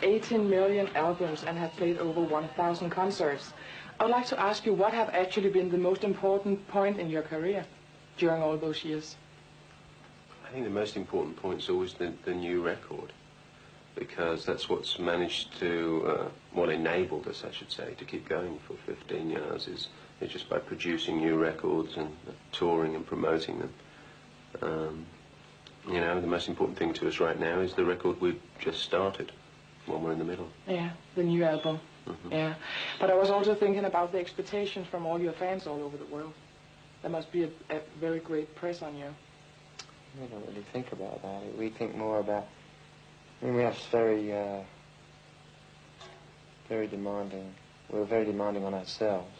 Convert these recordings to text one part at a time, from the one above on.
18 million albums and have played over 1,000 concerts. I would like to ask you, what have actually been the most important point in your career during all those years? I think the most important point is always the new record, because that's what's managed to, what enabled us, I should say, to keep going for 15 years is just by producing new records and touring and promoting them. You know, the most important thing to us right now is the record we've just started, one we're in the middle. Yeah, the new album. Yeah, but I was also thinking about the expectations from all your fans all over the world. There must be a very great press on you. We don't really think about that. We think more about, I mean, we have very demanding, we're very demanding on ourselves.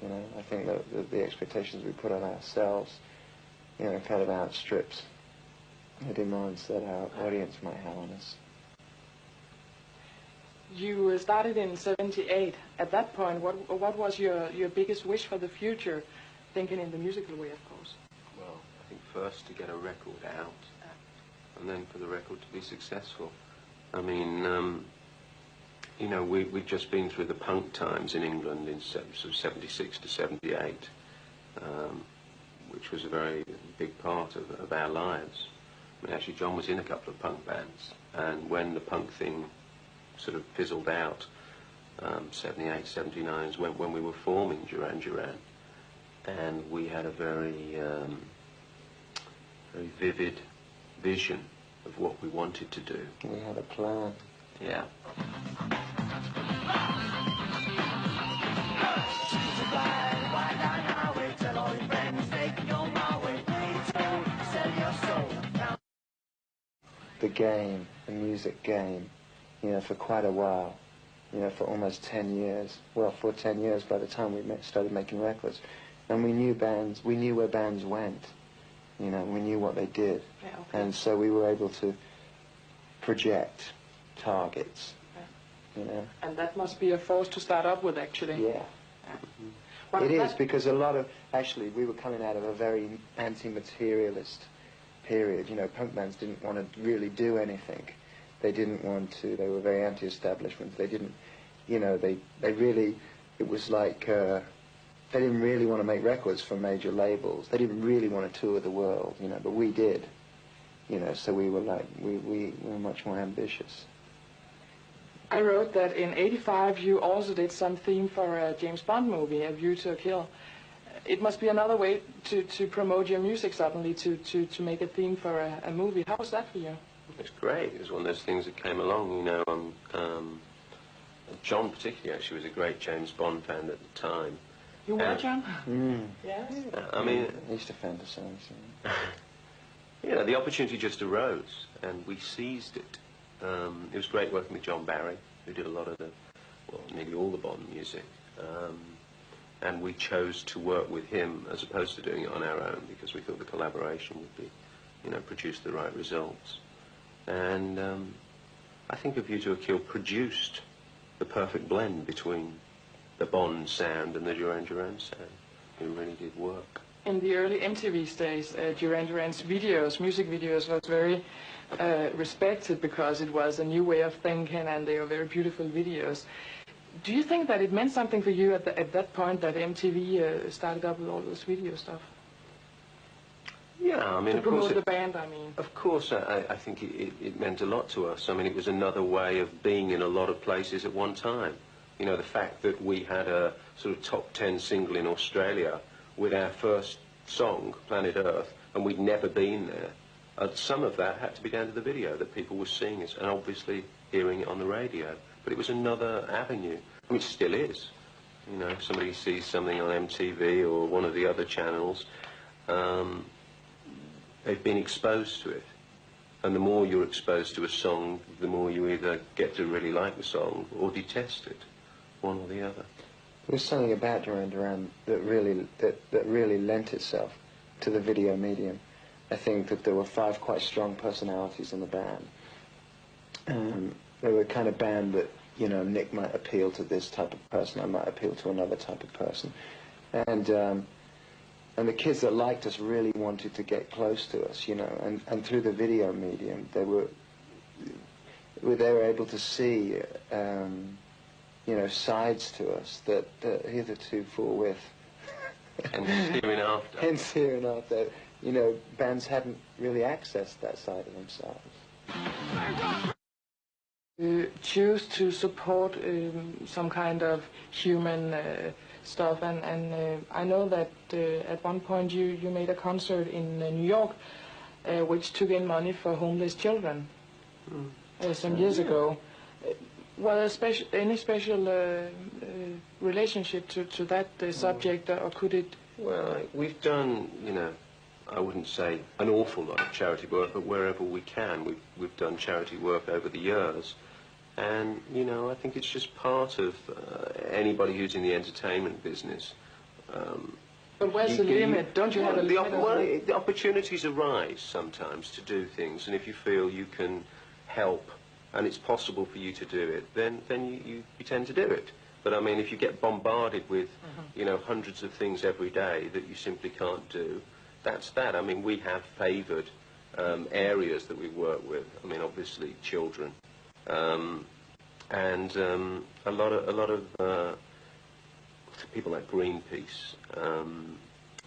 You know, I think that the expectations we put on ourselves, you know, kind of outstrips the demands that our audience might have on us. You started in '78. At that point, what was your biggest wish for the future, thinking in the musical way, of course? Well, I think first to get a record out, and then for the record to be successful. I mean, you know, we'd just been through the punk times in England in sort of 76 to 78, which was a very big part of our lives. I mean, actually, John was in a couple of punk bands, and when the punk thing sort of fizzled out, 78, 79 is when we were forming Duran Duran, and we had a very vivid vision of what we wanted to do. We had a plan. Yeah. The game, the music game, you know, for quite a while, you know, for almost 10 years. Well, for 10 years by the time we started making records. And we knew where bands went, you know, we knew what they did. Yeah, okay. And so we were able to project targets, you know. And that must be a force to start up with, actually. Yeah. It is, because a lot of, actually, we were coming out of a very anti-materialist period. You know, punk bands didn't want to really do anything. They didn't want to, they were very anti-establishment. They didn't, you know, they really, it was like, they didn't really want to make records for major labels. They didn't really want to tour the world, you know, but we did. You know, so we were like, we were much more ambitious. I wrote that in '85 you also did some theme for a James Bond movie, A View to a Kill. It must be another way to promote your music suddenly, to make a theme for a movie. How was that for you? It's great. It was one of those things that came along, you know. John particularly, actually, was a great James Bond fan at the time. You were, John? Yes. Yeah. I mean... I used to fantasize. You know, the opportunity just arose, and we seized it. It was great working with John Barry, who did a lot of the, well, nearly all the Bond music. And we chose to work with him as opposed to doing it on our own, because we thought the collaboration would be, you know, produce the right results. And I think A View to a Kill produced the perfect blend between the Bond sound and the Duran Duran sound. It really did work. In the early MTV days, Duran Duran's videos, music videos, was very respected because it was a new way of thinking, and they were very beautiful videos. Do you think that it meant something for you at that point that MTV started up with all this video stuff? Yeah, I mean, to promote the band, I mean. Of course, I think it meant a lot to us. I mean, it was another way of being in a lot of places at one time. You know, the fact that we had a sort of top 10 single in Australia with our first song, Planet Earth, and we'd never been there. Some of that had to be down to the video, that people were seeing us and obviously hearing it on the radio. But it was another avenue. I mean, it still is. You know, if somebody sees something on MTV or one of the other channels, they've been exposed to it. And the more you're exposed to a song, the more you either get to really like the song or detest it, one or the other. There's something about Duran Duran that really lent itself to the video medium. I think that there were 5 quite strong personalities in the band. They were a kind of band that, you know, Nick might appeal to this type of person, I might appeal to another type of person. And the kids that liked us really wanted to get close to us, you know, and through the video medium, they were able to see, you know, sides to us that hitherto forthwith. And hereinafter. Hence hereinafter, you know, bands hadn't really accessed that side of themselves. You choose to support some kind of human stuff, and I know that at one point you made a concert in New York which took in money for homeless children some years ago. Well, any special relationship to that subject, or could it? Well, we've done, you know, I wouldn't say an awful lot of charity work, but wherever we can, we've done charity work over the years. And, you know, I think it's just part of anybody who's in the entertainment business. But where's the limit? Don't you have a limit? Well, the opportunities arise sometimes to do things, and if you feel you can help and it's possible for you to do it, then you tend to do it. But I mean, if you get bombarded with, you know, hundreds of things every day that you simply can't do, that's that. I mean, we have favoured areas that we work with. I mean, obviously children, and a lot of people like Greenpeace,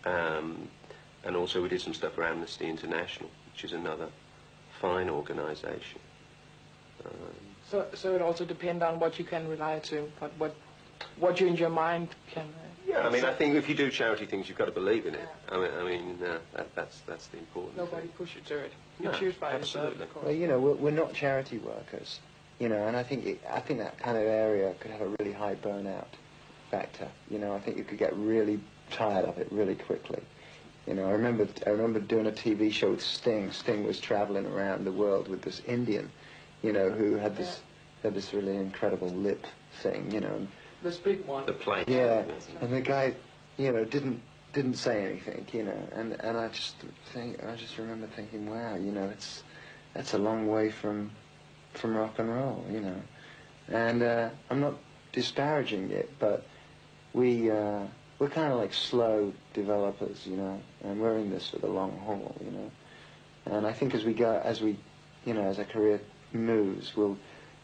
and also we did some stuff for Amnesty International, which is another fine organisation. So it also depends on what you can rely to, what you in your mind can. Yeah, I mean, I think if you do charity things, you've got to believe in it. Yeah. I mean, that's the important Nobody thing. push you to it. You choose by yourself, of course. Well, you know, we're not charity workers, you know, and I think that kind of area could have a really high burnout factor. You know, I think you could get really tired of it really quickly. You know, I remember doing a TV show with Sting. Sting was traveling around the world with this Indian, you know, who had this really incredible lip thing, you know. This big one. The plate. Yeah, and the guy, you know, didn't say anything, you know, and I just remember thinking, wow, you know, that's a long way from rock and roll, you know, and I'm not disparaging it, but we're kind of like slow developers, you know, and we're in this for the long haul, you know, and I think as our career moves,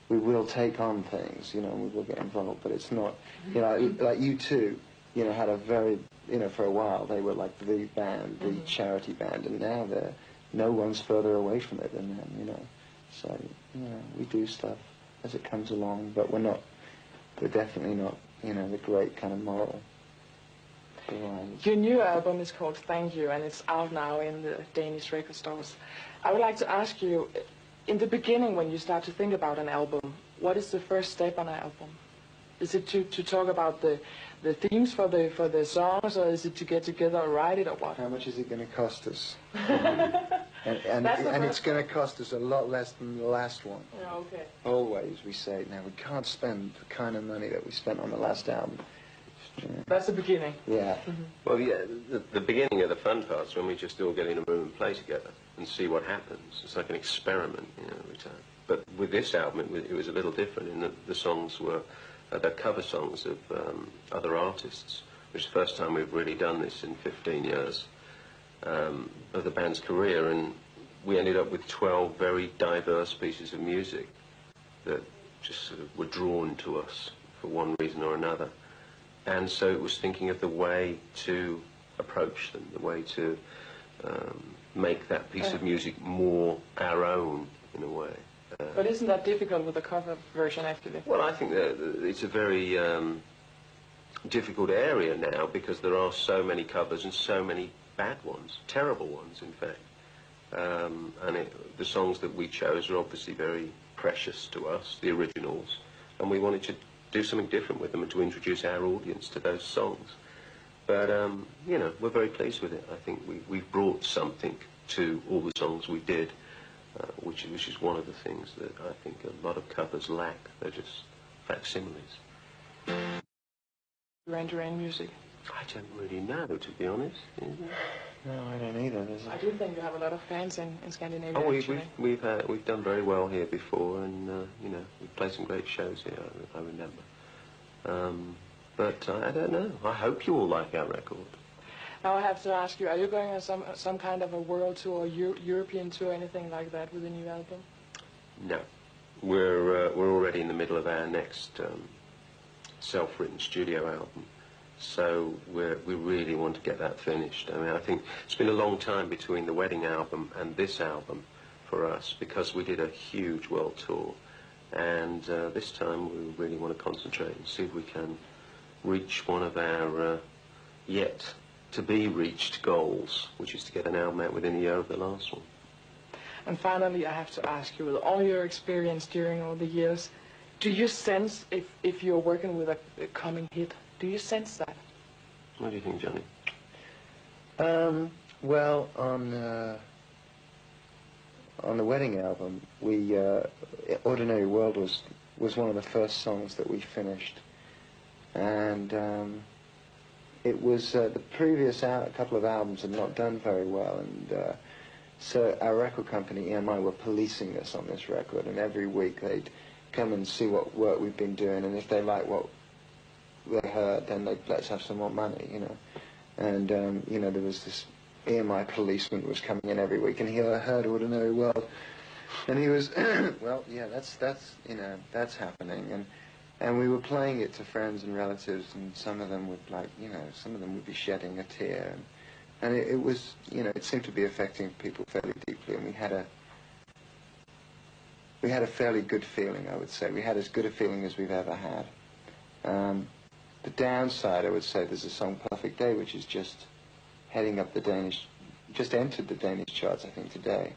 we will take on things, you know, and we will get involved, but it's not, you know, like you two, you know, had a very, you know, for a while they were like the band, the charity band, and now no one's further away from it than them, you know. So, you know, we do stuff as it comes along, but we're definitely not, you know, the great kind of moral providers. Your new album is called Thank You, and it's out now in the Danish record stores. I would like to ask you, in the beginning, when you start to think about an album, what is the first step on an album? Is it to talk about the themes for the songs, or is it to get together and write it, or what? How much is it going to cost us? and it's going to cost us a lot less than the last one. Yeah, okay. Always we say, now we can't spend the kind of money that we spent on the last album. That's the beginning. Yeah. Well, yeah, the beginning of the fun part's when we just all get in a room and play together and see what happens. It's like an experiment, you know, every time. But with this album, it was a little different in that the songs were they're cover songs of other artists, which is the first time we've really done this in 15 years of the band's career, and we ended up with 12 very diverse pieces of music that just sort of were drawn to us for one reason or another. And so it was thinking of the way to approach them, the way to make that piece of music more our own, in a way. But isn't that difficult with the cover version, actually? Well, I think that it's a very difficult area now, because there are so many covers and so many bad ones, terrible ones, in fact. And the songs that we chose are obviously very precious to us, the originals, and we wanted to do something different with them and to introduce our audience to those songs. But, you know, we're very pleased with it. I think we've brought something to all the songs we did, which is one of the things that I think a lot of covers lack. They're just facsimiles. Duran music? I don't really know, to be honest. No, I don't either. I do think you have a lot of fans in Scandinavia. Oh, we've done very well here before, and you know, we've played some great shows here. I remember. But I don't know. I hope you all like our record. Now I have to ask you: are you going on some kind of a world tour, European tour, anything like that with the new album? No, we're already in the middle of our next self-written studio album, so we really want to get that finished. I mean, I think it's been a long time between the wedding album and this album for us, because we did a huge world tour, and this time we really want to concentrate and see if we can reach one of our yet to be reached goals, which is to get an album out within a year of the last one. And finally, I have to ask you, with all your experience during all the years, do you sense if you're working with a coming hit? Do you sense that? What do you think, Johnny? Well, on the wedding album, Ordinary World was one of the first songs that we finished, and it was the previous couple of albums had not done very well, and so our record company, EMI, were policing us on this record, and every week they'd come and see what work we've been doing, and if they liked what they heard, then they'd let us have some more money, you know. And, you know, there was this EMI policeman was coming in every week, and he heard Ordinary World, and he was, well, yeah, that's you know, that's happening, and we were playing it to friends and relatives, and some of them would, like, you know, some of them would be shedding a tear, and it was, you know, it seemed to be affecting people fairly deeply, and we had a fairly good feeling, I would say. We had as good a feeling as we've ever had. The downside, I would say, there's a song, Perfect Day, which is just heading up just entered the Danish charts, I think, today,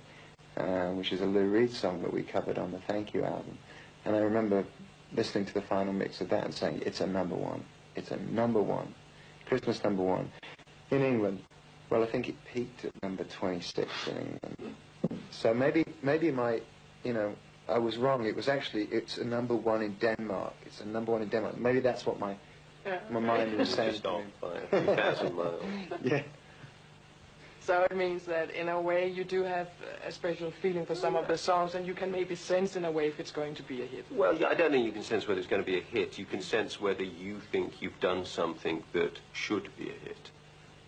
which is a Lou Reed song that we covered on the Thank You album. And I remember listening to the final mix of that and saying, it's a number one. It's a number one. Christmas number one. In England, well, I think it peaked at number 26 in England. So maybe my, you know, I was wrong. It was actually, it's a number one in Denmark. It's a number one in Denmark. Maybe that's what my mind was saying. Just off by a few thousand miles. Yeah. So it means that, in a way, you do have a special feeling for some of the songs, and you can maybe sense, in a way, if it's going to be a hit. Well, yeah, I don't think you can sense whether it's going to be a hit. You can sense whether you think you've done something that should be a hit.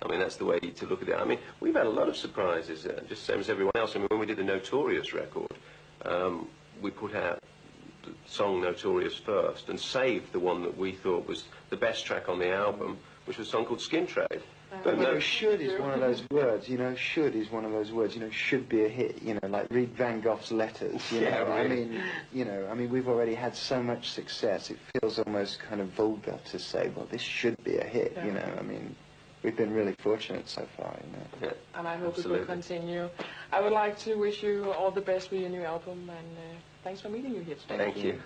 I mean, that's the way to look at it. I mean, we've had a lot of surprises, just the same as everyone else. I mean, when we did the Notorious record, we put out the song Notorious first and saved the one that we thought was the best track on the album, which was a song called Skin Trade. But, you know, should is one of those words, you know, should is one of those words, you know, should be a hit, you know, like read Van Gogh's letters, you know. Right. I mean, you know, I mean, we've already had so much success, it feels almost kind of vulgar to say, well, this should be a hit, you know. I mean, we've been really fortunate so far, you know. Yeah, and I hope absolutely. it will continue. I would like to wish you all the best with your new album, and thanks for meeting you here today. Thank you.